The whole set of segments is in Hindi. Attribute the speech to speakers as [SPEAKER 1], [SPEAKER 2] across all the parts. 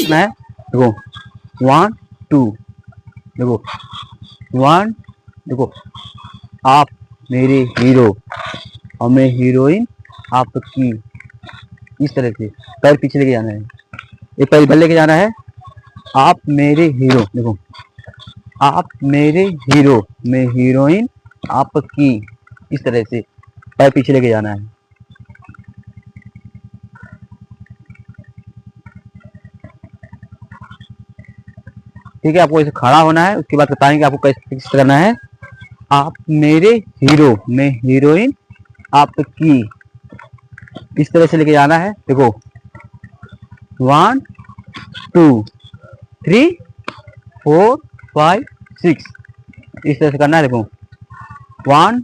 [SPEAKER 1] करना है, देखो 1 2, देखो 1, देखो आप मेरे हीरो और मैं हीरोइन आपकी, इस तरह से पैर पीछे लेके जाना है, एक पैर इधर लेके जाना है, आप मेरे हीरो, देखो आप मेरे हीरो मैं हीरोइन आपकी, इस तरह से पैर पीछे लेके जाना है। ठीक है, आपको ऐसे खड़ा होना है, उसके बाद बताएंगे आपको कैसे करना है। आप मेरे हीरो मैं हीरोइन आपकी, इस तरह से लेके जाना है, देखो 1 2 3 4 5 6, इस तरह से करना है, देखो 1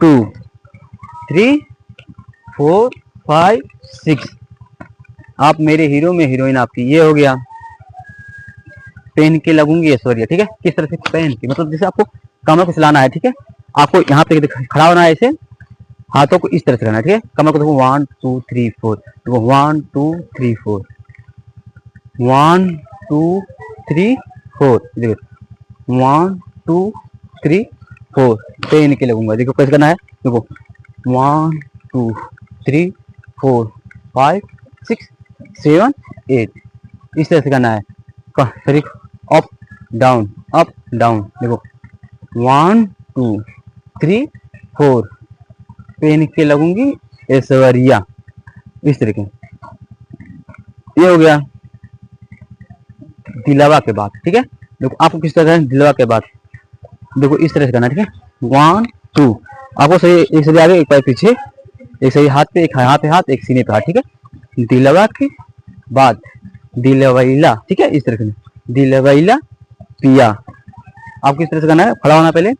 [SPEAKER 1] 2 3 4 5 6, आप मेरे हीरो में हीरोइन आपकी, ये हो गया। पहन के लगूंगी ऐश्वर्या, ठीक है, किस तरह से पहन के, मतलब जैसे आपको कमर को सिलाना है, ठीक है, आपको यहाँ पे खड़ा होना है, ऐसे हाथों को इस तरह से करना है, ठीक है, कमर को देखो 1 2 3 4, देखो 1 2 3 4 1 2 3 4, देखो 1 2 3 4, पहन के लगूंगा, देखो कैसे करना है, देखो 1 2 3 4 5 6 7 8, इस तरह से करना है, सॉरी अप डाउन, देखो 1 2 3 4, पहन के लगूंगी ऐश्वर्या, इस तरीके, ये हो गया दिलावा के बाद। ठीक है, देखो आपको किस तरह से दिलावा के बाद, देखो इस तरह से करना, ठीक है, 1 2, आपको सही, एक सही आगे एक पैर पीछे, एक सही हाथ पे, एक यहाँ पे हाथ, एक सीने पे हाथ, ठीक है, दिलवा के बाद दिलवैला, ठीक है, इस तरह से दिलवैला पिया, आपको इस तरह से करना है, खड़ा होना पहले,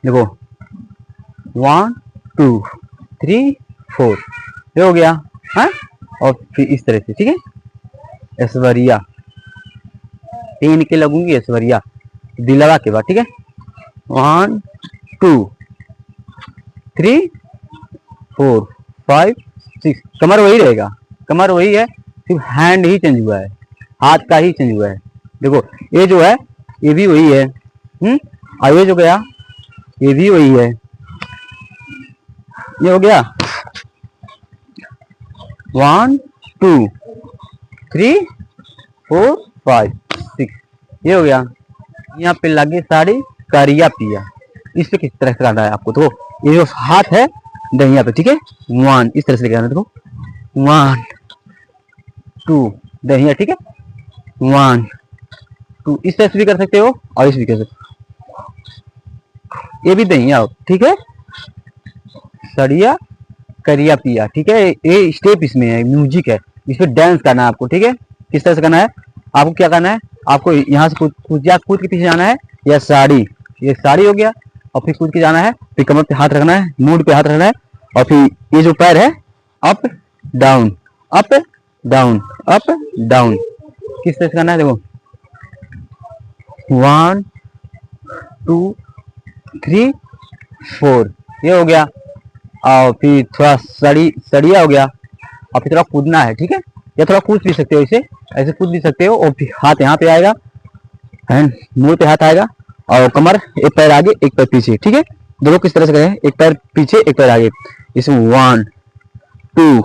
[SPEAKER 1] देखो 1 2 3 4, ये हो गया, हाँ, और फिर इस तरह से, ठीक है, ऐश्वर्या, पहन के लगूंगी ऐश्वर्या, दिलवा के बाद, ठीक है, 1 2 3 4 5 6, कमर वही रहेगा, कमर वही है, सिर्फ हैंड ही चेंज हुआ है, हाथ का ही चेंज हुआ है, देखो ये जो है ये भी वही है, और ये जो गया ये भी वही है, ये हो गया 1 2 3 4 5 6, ये हो गया। यहाँ पे लगे साड़ी करिया पिया, इस पे किस तरह से करना है आपको, तो ये जो हाथ है दहिया पे, ठीक है, 1 इस तरह से करना है, देखो 1 2 दहिया, ठीक है, 1 2, इस तरह से भी कर सकते हो और इस भी कर सकते हो, ये भी दहिया, ठीक है, सड़िया करिया पिया, ठीक है, ये स्टेप इसमें है, म्यूजिक है, इस पे डांस करना है आपको, ठीक है, किस तरह से करना है, आपको क्या करना है, आपको यहाँ से कूद के पीछे जाना है, या साड़ी, ये साड़ी हो गया, और फिर कूद के जाना है, फिर कमर पे हाथ रखना है, मूड पे हाथ रखना है, और फिर ये जो पैर है up down up down up down, किस तरह से करना है, देखो 1 2 3 4, ये हो गया, और फिर थोड़ा सड़िया हो गया, और फिर थोड़ा कूदना है, ठीक है, या थोड़ा कूद भी सकते हो, इसे ऐसे कूद भी सकते हो, और फिर हाथ यहाँ पे आएगा, हैंड मुंह पे हाथ आएगा, और कमर, एक पैर आगे एक पैर पीछे, ठीक है, देखो किस तरह से करें, एक पैर पीछे एक पैर आगे, इसमें 1 2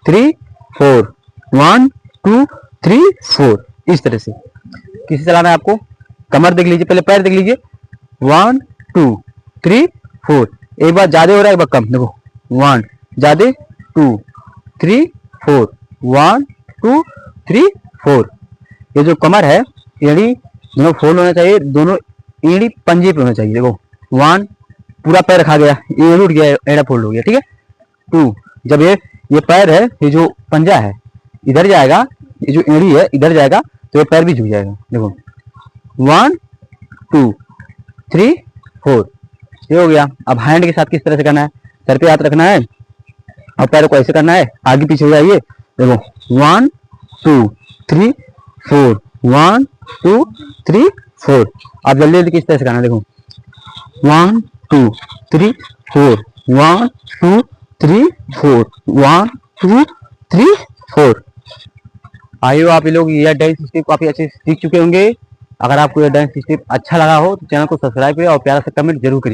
[SPEAKER 1] 3 4 1 2 3 4, इस तरह से किसी चलाना है आपको, कमर देख लीजिए, पहले पैर देख लीजिए, 1 2 3 4, एक बार ज्यादा हो रहा है, एक बार कम, देखो 1 ज्यादा 2 3 4 1 2 3 4, ये जो कमर है एड़ी दोनों फोल्ड होना चाहिए, दोनों एड़ी पंजे पे होना चाहिए, देखो 1 पूरा पैर रखा गया, ये उठ गया, एड़ा फोल्ड हो गया, ठीक है, 2 जब ये पैर है, ये जो पंजा है इधर जाएगा, ये जो एड़ी है इधर जाएगा, तो ये पैर भी झुक जाएगा, देखो 1 2 3 4, ये हो गया। अब हैंड के साथ किस तरह से करना है, सर पे हाथ रखना है और पैर को ऐसे करना है, आगे पीछे हो जाइए, देखो 1 2 3 4 1 2 3 4, अब जल्दी जल्दी किस तरह से करना है, देखो 1 2 3 4 1 2 3 4 1 2 3 4, आइए आप लोग यह डांस स्टेप काफी अच्छे से सीख चुके होंगे। अगर आपको यह डांस स्टेप अच्छा लगा हो तो चैनल को सब्सक्राइब करें और प्यारा सा कमेंट जरूर करिए।